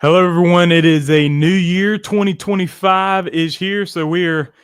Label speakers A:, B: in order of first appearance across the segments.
A: Hello, everyone. It is a new year. 2025 is here. So we're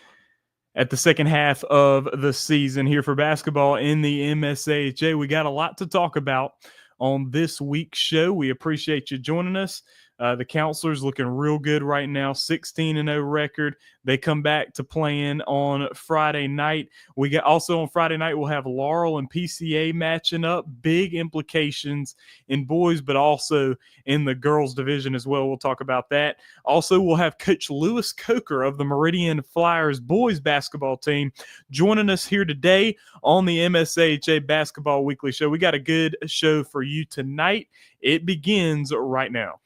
A: at the second half of the season here for basketball in the MSAHA. We got a lot to talk about on this week's show. We appreciate you joining us. The Counselors looking real good right now, 16-0 record. They come back to playing on Friday night. We got also on Friday night, we'll have Laurel and PCA matching up. Big implications in boys, but also in the girls division as well. We'll talk about that. Also, we'll have Coach Lewis Coker of the Meridian Flyers boys basketball team joining us here today on the MSAHA Basketball Weekly Show. We got a good show for you tonight. It begins right now.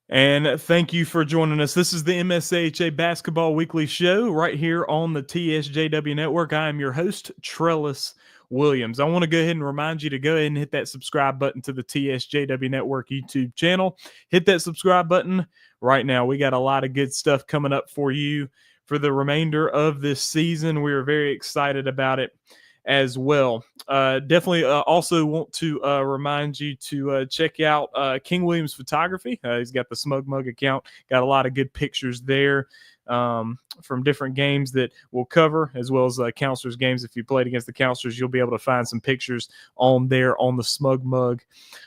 A: And thank you for joining us. This is the MSAHA Basketball Weekly Show right here on the TSJW Network. I am your host, Trellis Williams. I want to go ahead and remind you to go ahead and hit that subscribe button to the TSJW Network YouTube channel. Hit that subscribe button right now. We got a lot of good stuff coming up for you for the remainder of this season. We are very excited about it as well. Definitely also want to remind you to check out King Williams Photography. He's got the Smug Mug account, got a lot of good pictures there from different games that we'll cover, as well as Counselors games. If you played against the Counselors, you'll be able to find some pictures on there on the Smug Mug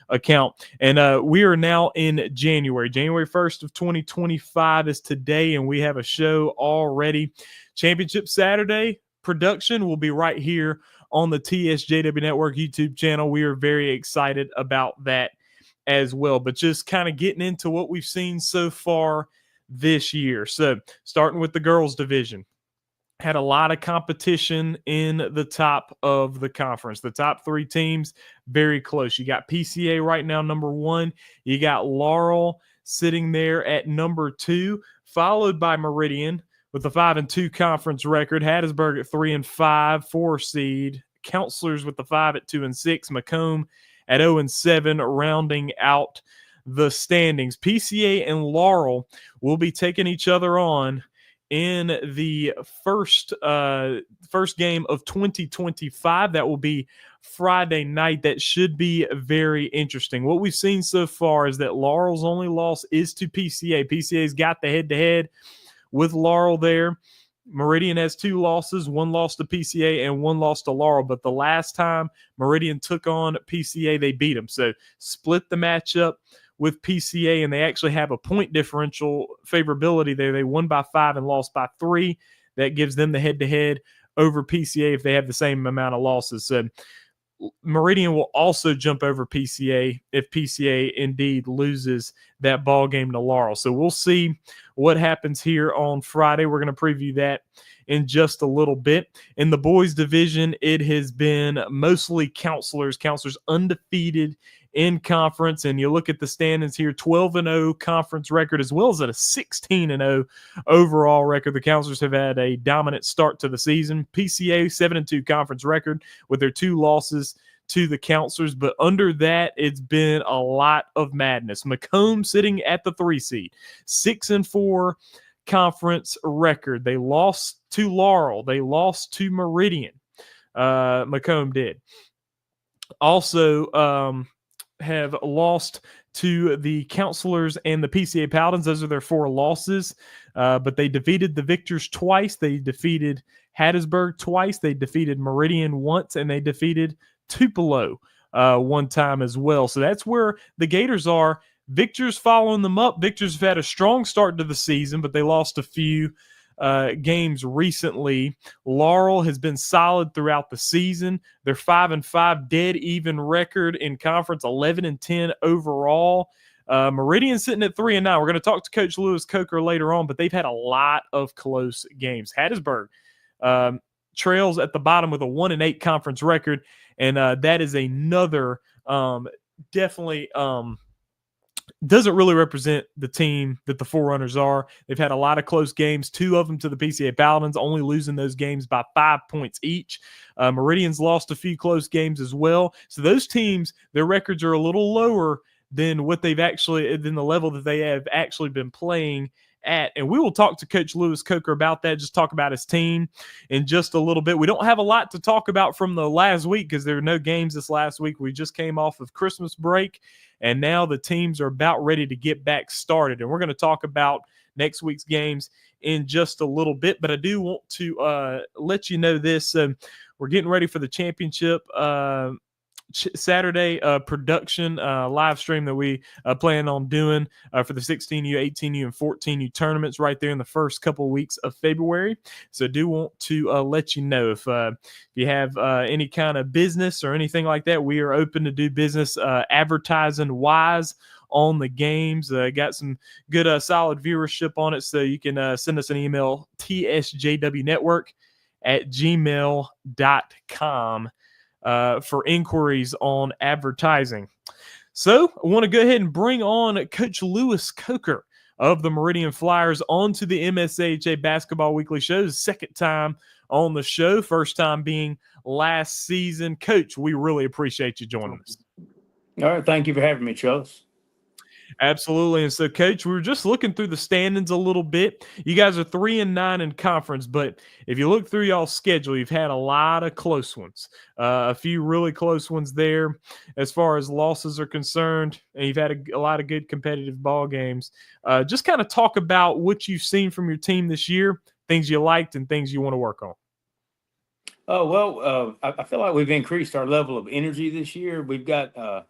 A: account. And we are now in January 1st of 2025 is today, and we have a show already. Championship Saturday production will be right here on the TSJW Network YouTube channel. We are very excited about that as well. But just kind of getting into what we've seen so far this year. So starting with the girls division, had a lot of competition in the top of the conference. The top three teams, very close. You got PCA right now, number one. You got Laurel sitting there at number two, followed by Meridian with a 5-2 conference record. Hattiesburg at 3-5, 4 seed. Counselors with the 5 at 2-6. Macomb at 0-7, rounding out the standings. PCA and Laurel will be taking each other on in the first game of 2025. That will be Friday night. That should be very interesting. What we've seen so far is that Laurel's only loss is to PCA. PCA's got the head-to-head with Laurel there. Meridian has 2 losses, 1 loss to PCA and 1 loss to Laurel. But the last time Meridian took on PCA, they beat them. So split the matchup with PCA, and they actually have a point differential favorability there. They won by 5 and lost by 3. That gives them the head-to-head over PCA if they have the same amount of losses. So Meridian will also jump over PCA if PCA indeed loses that ball game to Laurel. So we'll see what happens here on Friday. We're going to preview that in just a little bit. In the boys division, it has been mostly Counselors. Counselors undefeated in conference, and you look at the standings here, 12-0 conference record as well as at a 16-0 overall record. The Counselors have had a dominant start to the season. PCA 7-2 conference record with their 2 losses to the Counselors, but under that, it's been a lot of madness. Macomb sitting at the 3 seed, 6-4 conference record. They lost to Laurel. They lost to Meridian. Macomb did. Also, have lost to the Counselors and the PCA Paladins. Those are their 4 losses, but they defeated the Victors twice. They defeated Hattiesburg twice. They defeated Meridian once, and they defeated Tupelo one time as well. So that's where the Gators are. Victors following them up. Victors have had a strong start to the season, but they lost a few games recently. Laurel has been solid throughout the season. They're 5-5, dead even record in conference, 11-10 overall. Meridian sitting at 3-9. We're going to talk to Coach Lewis Coker later on, but they've had a lot of close games. Hattiesburg trails at the bottom with a 1-8 conference record, and that is another definitely doesn't really represent the team that the Forerunners are. They've had a lot of close games, 2 of them to the PCA Paladins, only losing those games by 5 points each. Meridian's lost a few close games as well. So those teams, their records are a little lower than what they've actually, than the level that they have actually been playing at. And we will talk to Coach Lewis Coker about that, just talk about his team in just a little bit. We don't have a lot to talk about from the last week because there are no games this last week. We just came off of Christmas break, and now the teams are about ready to get back started. And we're going to talk about next week's games in just a little bit. But I do want to let you know this. We're getting ready for the championship Saturday production live stream that we plan on doing for the 16U, 18U, and 14U tournaments right there in the first couple of weeks of February. So I do want to let you know if you have any kind of business or anything like that, we are open to do business advertising wise on the games. Got some good solid viewership on it, so you can send us an email, TSJW Network at gmail.com. For inquiries on advertising. So I want to go ahead and bring on Coach Lewis Coker of the Meridian Flyers onto the MSAHA Basketball Weekly Show. Second time on the show, first time being last season. Coach, we really appreciate you joining us.
B: All right. Thank you for having me, Charles.
A: Absolutely. And so, Coach, we were just looking through the standings a little bit. You guys are 3-9 in conference, but if you look through y'all's schedule, you've had a lot of close ones, a few really close ones there as far as losses are concerned, and you've had a lot of good competitive ball games. Just kind of talk about what you've seen from your team this year, things you liked and things you want to work on.
B: Oh, well, I feel like we've increased our level of energy this year. We've got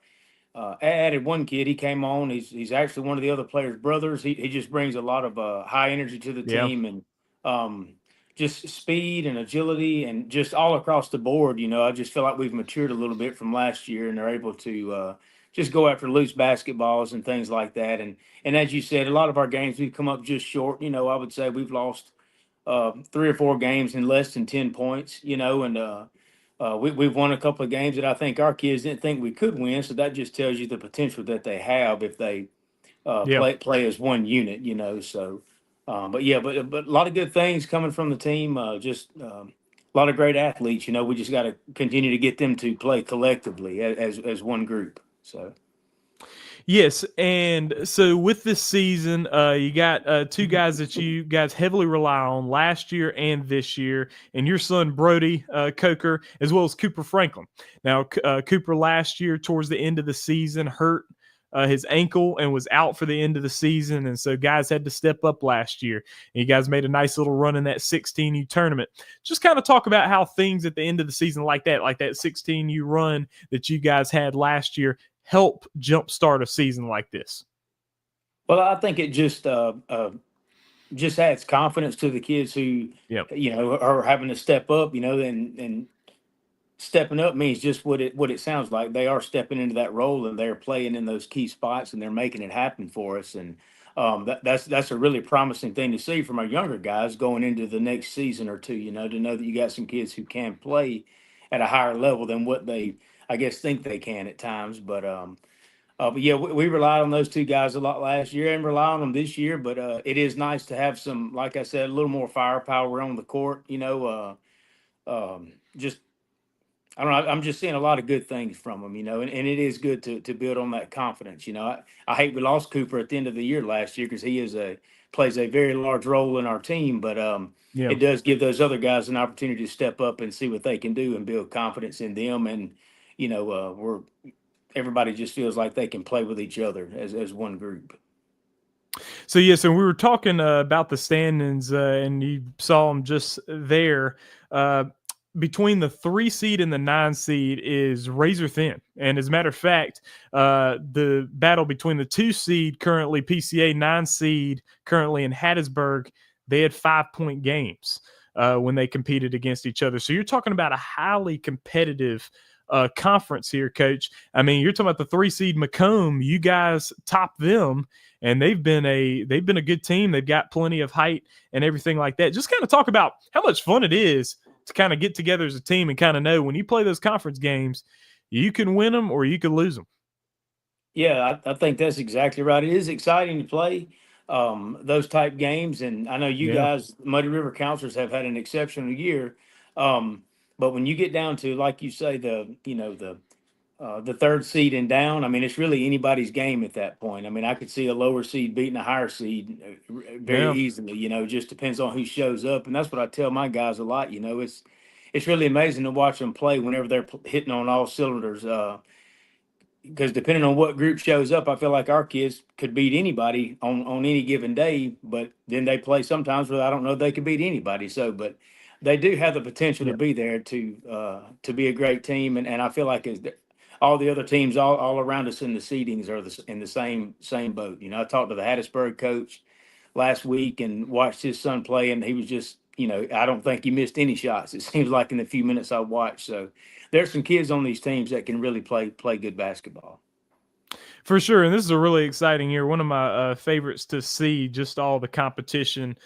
B: added one kid. He came on. He's actually one of the other players' brothers. He just brings a lot of high energy to the team, and just speed and agility and just all across the board. I just feel like we've matured a little bit from last year, and they're able to just go after loose basketballs and things like that. And as you said, a lot of our games we've come up just short. I would say we've lost 3 or 4 games in less than 10 points. And we've won a couple of games that I think our kids didn't think we could win. So that just tells you the potential that they have if they play as one unit, So, but a lot of good things coming from the team. Just a lot of great athletes. We just got to continue to get them to play collectively as one group. So.
A: Yes, and so with this season, you got 2 guys that you guys heavily rely on last year and this year, and your son Brody Coker, as well as Cooper Franklin. Now, Cooper last year towards the end of the season hurt his ankle and was out for the end of the season, and so guys had to step up last year. And you guys made a nice little run in that 16U tournament. Just kind of talk about how things at the end of the season like that 16U run that you guys had last year help jumpstart a season like this?
B: Well, I think it just adds confidence to the kids who, are having to step up, and stepping up means just what it sounds like. They are stepping into that role and they're playing in those key spots and they're making it happen for us. And that's a really promising thing to see from our younger guys going into the next season or two, to know that you got some kids who can play at a higher level than what they, I guess, think they can at times. But yeah, we relied on those 2 guys a lot last year and rely on them this year. But it is nice to have some, like I said, a little more firepower on the court. Just I don't know. I'm just seeing a lot of good things from them, and it is good to build on that confidence. I hate we lost Cooper at the end of the year last year because he plays a very large role in our team. But it does give those other guys an opportunity to step up and see what they can do and build confidence in them. And everybody just feels like they can play with each other as one group.
A: So yes, and we were talking about the standings, and you saw them just there. Between the 3 seed and the 9 seed is razor thin. And as a matter of fact, the battle between the 2 seed currently PCA, 9 seed currently in Hattiesburg, they had 5-point games when they competed against each other. So you're talking about a highly competitive conference here, Coach. I mean, you're talking about the 3 seed Macomb. You guys top them, and they've been a good team. They've got plenty of height and everything like that. Just kind of talk about how much fun it is to kind of get together as a team and kind of know when you play those conference games, you can win them or you can lose them.
B: Yeah, I think that's exactly right. It is exciting to play those type games, and I know you
A: Yeah.
B: guys, Muddy River Counselors, have had an exceptional year. Um, but when you get down to, like you say, the third seed and down, I mean, it's really anybody's game at that point. I mean, I could see a lower seed beating a higher seed very
A: Yeah.
B: easily. Just depends on who shows up, and that's what I tell my guys a lot. It's really amazing to watch them play whenever they're hitting on all cylinders. Because depending on what group shows up, I feel like our kids could beat anybody on any given day. But then they play sometimes where I don't know if they could beat anybody. So, but they do have the potential to
A: Yeah.
B: be there to be a great team, and I feel like all the other teams all around us in the seedings are in the same boat. I talked to the Hattiesburg coach last week and watched his son play, and he was just, I don't think he missed any shots. It seems like in the few minutes I watched. So there's some kids on these teams that can really play good basketball.
A: For sure, and this is a really exciting year. One of my favorites to see, just all the competition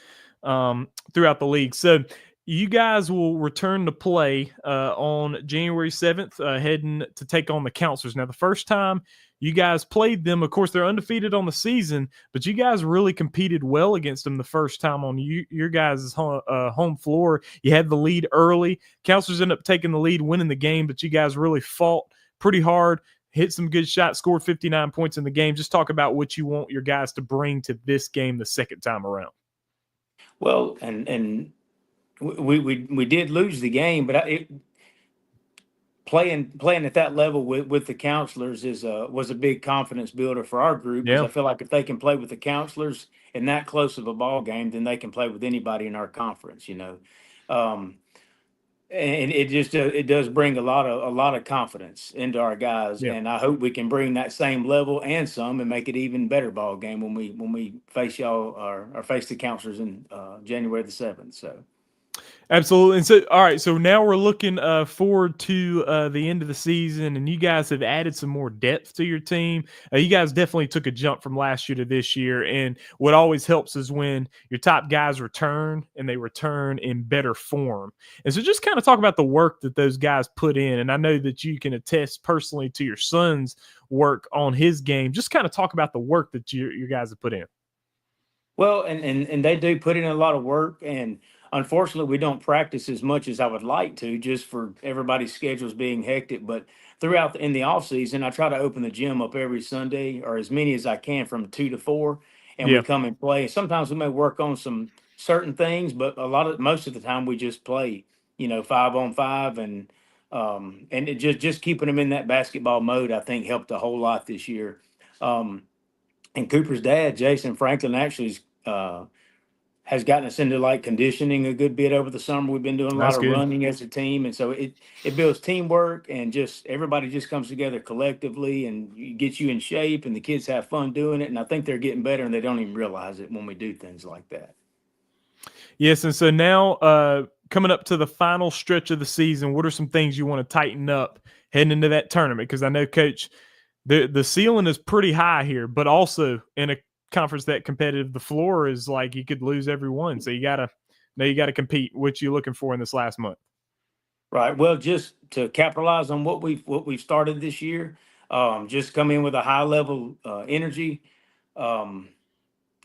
A: throughout the league. So you guys will return to play on January 7th, heading to take on the Counselors. Now, the first time you guys played them, of course, they're undefeated on the season, but you guys really competed well against them the first time on your guys' home floor. You had the lead early. Counselors ended up taking the lead, winning the game, but you guys really fought pretty hard, hit some good shots, scored 59 points in the game. Just talk about what you want your guys to bring to this game the second time around.
B: Well, and we did lose the game, but playing at that level with the Counselors was a big confidence builder for our group, because
A: Yeah.
B: I feel like if they can play with the Counselors in that close of a ball game, then they can play with anybody in our conference. Um, and it does bring a lot of confidence into our guys,
A: Yeah.
B: and I hope we can bring that same level and some, and make it even better ball game when we face y'all, or face the Counselors in January the 7th. So.
A: Absolutely. And so, all right. So now we're looking forward to the end of the season, and you guys have added some more depth to your team. You guys definitely took a jump from last year to this year. And what always helps is when your top guys return, and they return in better form. And so just kind of talk about the work that those guys put in. And I know that you can attest personally to your son's work on his game. Just kind of talk about the work that your guys have put in.
B: Well, and they do put in a lot of work, and unfortunately, we don't practice as much as I would like to, just for everybody's schedules being hectic. But in the off season, I try to open the gym up every Sunday, or as many as I can, from 2 to 4, and we
A: Yeah.
B: come and play. Sometimes we may work on some certain things, but most of the time we just play, 5-on-5, and it just keeping them in that basketball mode, I think, helped a whole lot this year. Um, and Cooper's dad, Jason Franklin, actually has gotten us into like conditioning a good bit over the summer. We've been doing a lot
A: That's
B: of
A: good.
B: running as a team, and so it builds teamwork, and just everybody just comes together collectively and gets you in shape, and the kids have fun doing it. And I think they're getting better, and they don't even realize it when we do things like that.
A: Yes, and so now coming up to the final stretch of the season, what are some things you want to tighten up heading into that tournament? Because I know, Coach, the ceiling is pretty high here, but also in a conference that competitive, the floor is like you could lose every one. So you gotta compete. What you looking for in this last month?
B: Right. Well, just to capitalize on what we've started this year, just come in with a high level energy. Um,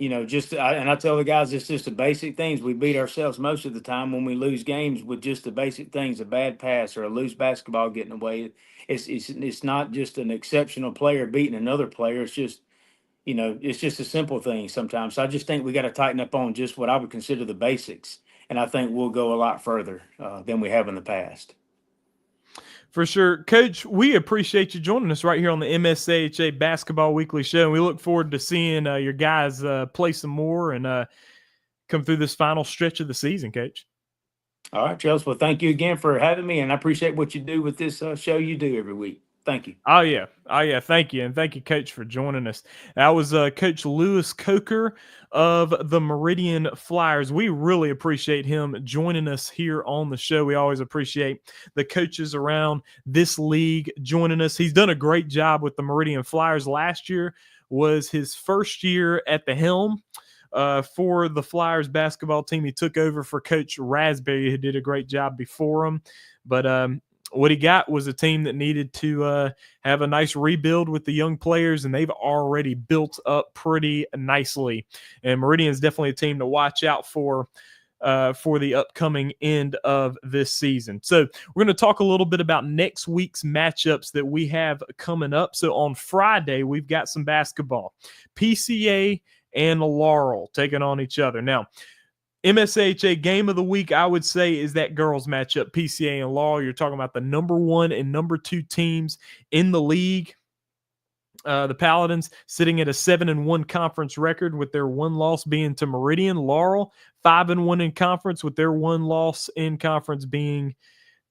B: and I tell the guys, it's just the basic things. We beat ourselves most of the time when we lose games with just the basic things: a bad pass or a loose basketball getting away. It's not just an exceptional player beating another player. It's just a simple thing sometimes. So I just think we got to tighten up on just what I would consider the basics, and I think we'll go a lot further than we have in the past.
A: For sure. Coach, we appreciate you joining us right here on the MSAHA Basketball Weekly Show. And we look forward to seeing your guys play some more and come through this final stretch of the season, Coach.
B: All right, Chelsea. Well, thank you again for having me, and I appreciate what you do with this show you do every week. Thank you.
A: Oh yeah, oh yeah. Thank you, and thank you, Coach, for joining us. That was Coach Lewis Coker of the Meridian Flyers. We really appreciate him joining us here on the show. We always appreciate the coaches around this league joining us. He's done a great job with the Meridian Flyers. Last year was his first year at the helm for the Flyers basketball team. He took over for Coach Raspberry, who did a great job before him. But what he got was a team that needed to have a nice rebuild with the young players, and they've already built up pretty nicely. And Meridian is definitely a team to watch out for the upcoming end of this season. So we're going to talk a little bit about next week's matchups that we have coming up. So on Friday, we've got some basketball. PCA and Laurel taking on each other. Now, MSHA game of the week, I would say, is that girls matchup, PCA and Laurel. You're talking about the number 1 and number 2 teams in the league. The Paladins sitting at a 7-1 conference record, with their one loss being to Meridian. Laurel 5-1 in conference, with their one loss in conference being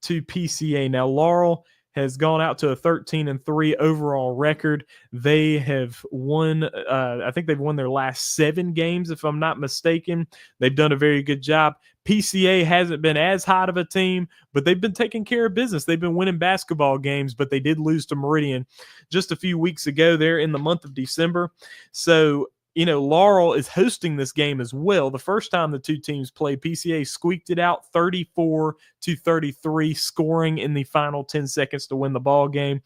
A: to PCA. Now, Laurel has gone out to a 13-3 overall record. They have won, I think they've won their last 7 games, if I'm not mistaken. They've done a very good job. PCA hasn't been as hot of a team, but they've been taking care of business. They've been winning basketball games, but they did lose to Meridian just a few weeks ago there in the month of December. So, Laurel is hosting this game as well. The first time the two teams played, PCA squeaked it out 34-33, scoring in the final 10 seconds to win the ball game.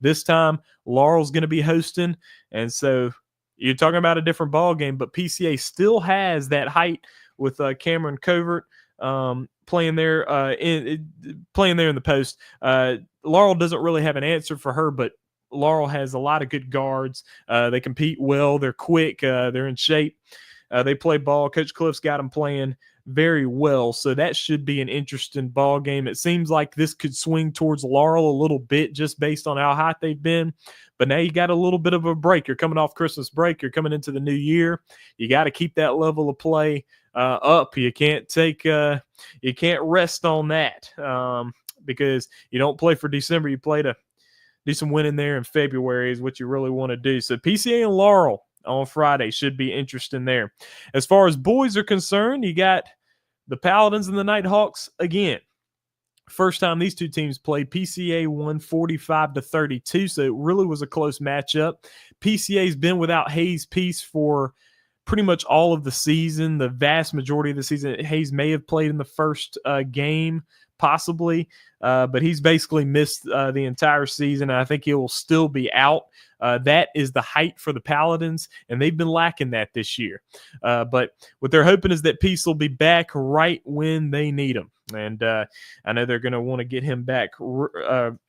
A: This time, Laurel's going to be hosting, and so you're talking about a different ball game, but PCA still has that height with Cameron Covert playing there in the post. Laurel doesn't really have an answer for her, but Laurel has a lot of good guards. They compete well. They're quick. They're in shape. They play ball. Coach Cliff's got them playing very well, so that should be an interesting ball game. It seems like this could swing towards Laurel a little bit just based on how hot they've been, but now you got a little bit of a break. You're coming off Christmas break. You're coming into the new year. You got to keep that level of play up. You can't rest on that because you don't play for December. You play to do some winning there in February is what you really want to do. So PCA and Laurel on Friday should be interesting there. As far as boys are concerned, you got the Paladins and the Nighthawks again. First time these two teams played, PCA won 45-32, so it really was a close matchup. PCA's been without Hayes Peace for pretty much all of the season, the vast majority of the season. Hayes may have played in the first game, possibly, but he's basically missed the entire season. I think he will still be out. That is the height for the Paladins, and they've been lacking that this year. But what they're hoping is that Peace will be back right when they need him. And I know they're going to want to get him back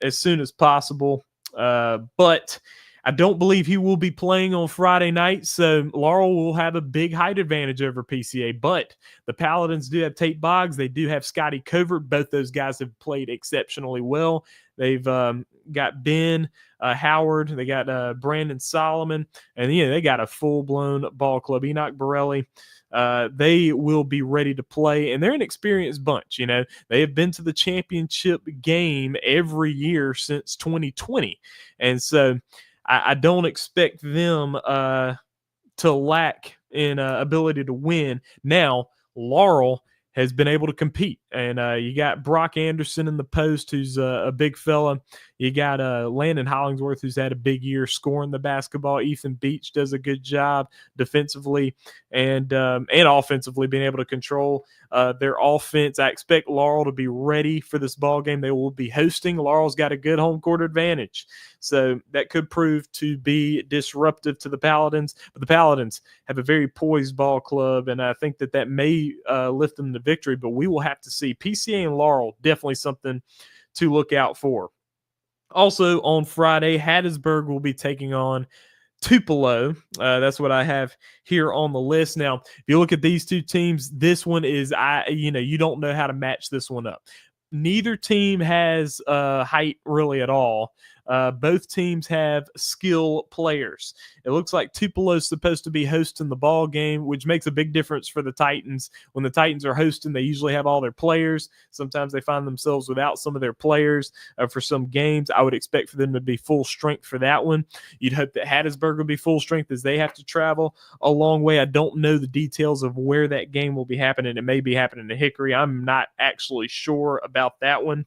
A: as soon as possible. But I don't believe he will be playing on Friday night, so Laurel will have a big height advantage over PCA. But the Paladins do have Tate Boggs. They do have Scotty Covert. Both those guys have played exceptionally well. They've got Ben Howard. They got Brandon Solomon. And, they got a full-blown ball club. Enoch Borelli. They will be ready to play, and they're an experienced bunch. They have been to the championship game every year since 2020. And so I don't expect them to lack in ability to win. Now, Laurel has been able to compete, and you got Brock Anderson in the post, who's a big fella. You got Landon Hollingsworth, who's had a big year scoring the basketball. Ethan Beach does a good job defensively and offensively, being able to control their offense. I expect Laurel to be ready for this ball game. They will be hosting. Laurel's got a good home court advantage, so that could prove to be disruptive to the Paladins. But the Paladins have a very poised ball club, and I think that may lift them to victory. But we will have to see. PCA and Laurel, definitely something to look out for. Also on Friday, Hattiesburg will be taking on Tupelo. That's what I have here on the list. Now, if you look at these two teams, this one is, you don't know how to match this one up. Neither team has height really at all. Both teams have skill players. It looks like Tupelo is supposed to be hosting the ball game, which makes a big difference for the Titans. When the Titans are hosting, they usually have all their players. Sometimes they find themselves without some of their players for some games. I would expect for them to be full strength for that one. You'd hope that Hattiesburg will be full strength as they have to travel a long way. I don't know the details of where that game will be happening. It may be happening to Hickory. I'm not actually sure about that one.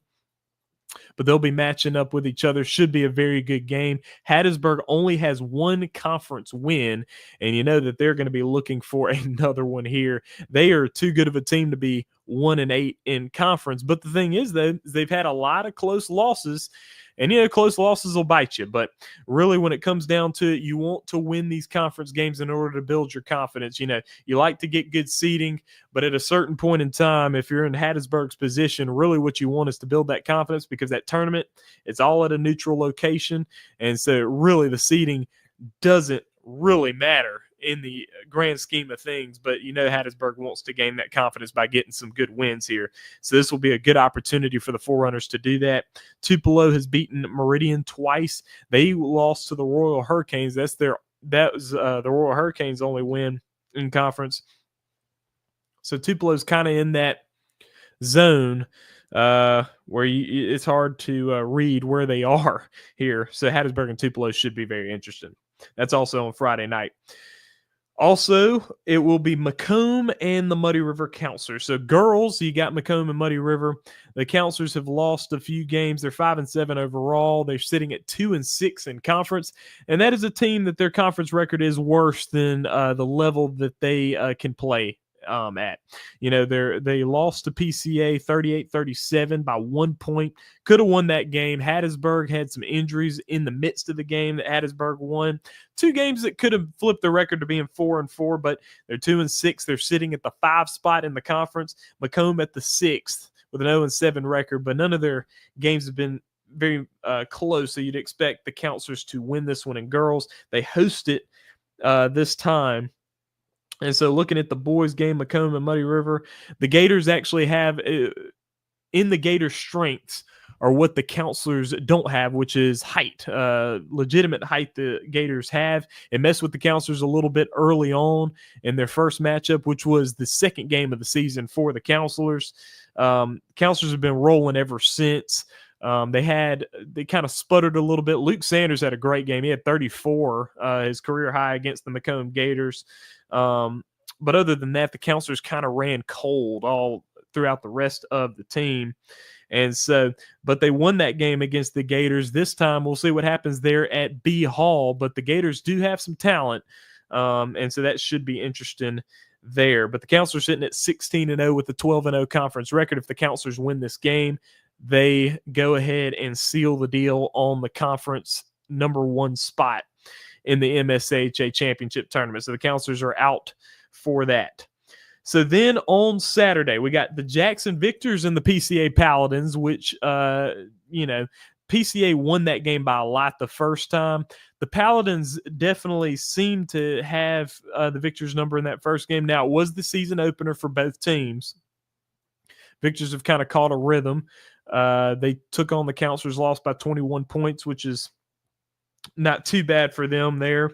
A: but they'll be matching up with each other. Should be a very good game. Hattiesburg only has one conference win, and you know that they're going to be looking for another one here. They are too good of a team to be 1-8 in conference. But the thing is, though, they've had a lot of close losses. And, close losses will bite you. But really, when it comes down to it, you want to win these conference games in order to build your confidence. You like to get good seeding, but at a certain point in time, if you're in Hattiesburg's position, really what you want is to build that confidence, because that tournament, it's all at a neutral location. And so really the seeding doesn't really matter in the grand scheme of things, but Hattiesburg wants to gain that confidence by getting some good wins here. So this will be a good opportunity for the Forerunners to do that. Tupelo has beaten Meridian twice. They lost to the Royal Hurricanes. That was the Royal Hurricanes' only win in conference. So Tupelo's kind of in that zone where it's hard to read where they are here. So Hattiesburg and Tupelo should be very interesting. That's also on Friday night. Also, it will be Macomb and the Muddy River Counselors. So girls, you got Macomb and Muddy River. The Counselors have lost a few games. They're 5-7 overall. They're sitting at 2-6 in conference. And that is a team that their conference record is worse than the level that they can play at. They lost to PCA 38-37 by 1 point. Could have won that game. Hattiesburg had some injuries in the midst of the game that Hattiesburg won. 2 games that could have flipped the record to being 4-4, but they're 2-6. They're sitting at the 5 spot in the conference. Macomb at the 6th with an 0-7 record, but none of their games have been very close. So you'd expect the Counselors to win this one in girls. They host it this time. And so looking at the boys game, Macomb and Muddy River, the Gators actually have in the Gators' strengths are what the Counselors don't have, which is height, legitimate height the Gators have. It messed with the Counselors a little bit early on in their first matchup, which was the second game of the season for the Counselors. Counselors have been rolling ever since. They kind of sputtered a little bit. Luke Sanders had a great game. He had 34, his career high against the Macomb Gators. But other than that, the Counselors kind of ran cold all throughout the rest of the team. And so, but they won that game against the Gators. This time, we'll see what happens there at B Hall. But the Gators do have some talent. And so that should be interesting there. But the Counselors sitting at 16-0 with a 12-0 conference record. If the Counselors win this game, they go ahead and seal the deal on the conference #1 spot in the MSAHA championship tournament. So the Counselors are out for that. So then on Saturday, we got the Jackson Victors and the PCA Paladins, which, PCA won that game by a lot the first time. The Paladins definitely seemed to have the Victors number in that first game. Now, it was the season opener for both teams. Victors have kind of caught a rhythm. They took on the Counselors, lost by 21 points, which is not too bad for them there.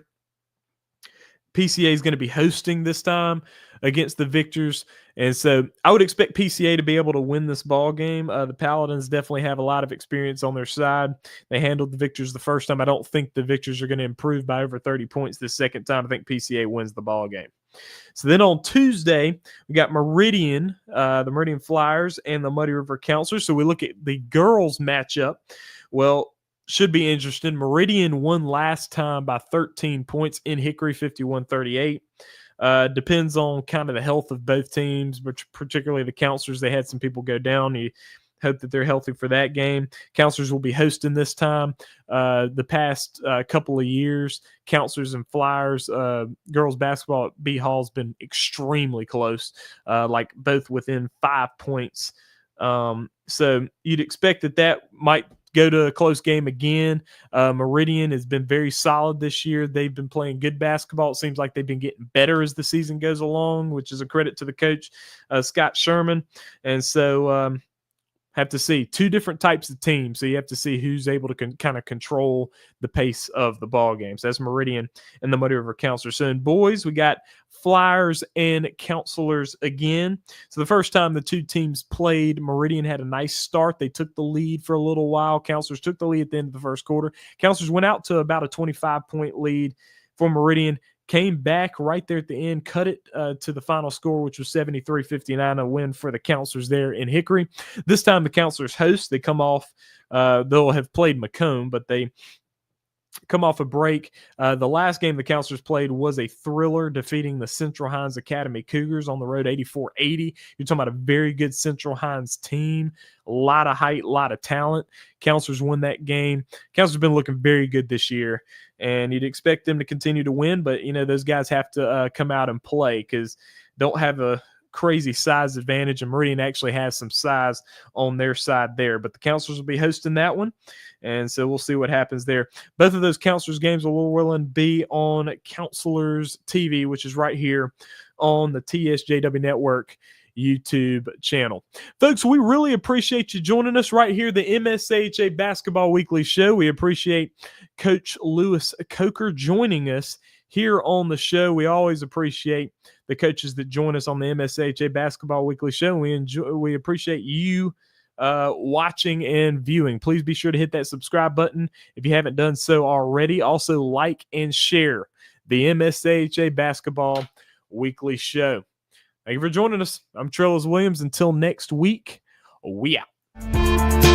A: PCA is going to be hosting this time against the Victors, and so I would expect PCA to be able to win this ball game. The Paladins definitely have a lot of experience on their side. They handled the Victors the first time. I don't think the Victors are going to improve by over 30 points this second time. I think PCA wins the ball game. So then on Tuesday, we got Meridian, the Meridian Flyers, and the Muddy River Counselors. So we look at the girls matchup. Well, should be interesting. Meridian won last time by 13 points in Hickory, 51-38. Depends on kind of the health of both teams, but particularly the Counselors. They had some people go down. You hope that they're healthy for that game. Counselors will be hosting this time. The past couple of years, Counselors and Flyers, girls basketball at B Hall has been extremely close, like both within 5 points. So you'd expect that might go to a close game again. Meridian has been very solid this year. They've been playing good basketball. It seems like they've been getting better as the season goes along, which is a credit to the coach, Scott Sherman. And so have to see 2 different types of teams. So you have to see who's able to kind of control the pace of the ball game. So that's Meridian and the Muddy River Counselors. So in boys, we got Flyers and Counselors again. So the first time the 2 teams played, Meridian had a nice start. They took the lead for a little while. Counselors took the lead at the end of the first quarter. Counselors went out to about a 25-point lead for Meridian, came back right there at the end, cut it to the final score, which was 73-59, a win for the Counselors there in Hickory. This time the Counselors host. They come off, they'll have played Macomb, but they come off a break. The last game the Counselors played was a thriller, defeating the Central Hines Academy Cougars on the road 84-80. You're talking about a very good Central Hines team, a lot of height, a lot of talent. Counselors won that game. Counselors have been looking very good this year, and you'd expect them to continue to win, but those guys have to come out and play because don't have a crazy size advantage, and Meridian actually has some size on their side there. But the Counselors will be hosting that one, and so we'll see what happens there. Both of those Counselors games will be on Counselors TV, which is right here on the TSJW Network YouTube channel. Folks, we really appreciate you joining us right here, the MSAHA Basketball Weekly Show. We appreciate Coach Lewis Coker joining us here on the show. We always appreciate the coaches that join us on the MSAHA Basketball Weekly Show. We appreciate you watching and viewing. Please be sure to hit that subscribe button if you haven't done so already. Also, like and share the MSAHA Basketball Weekly Show. Thank you for joining us. I'm Trellis Williams. Until next week, we out.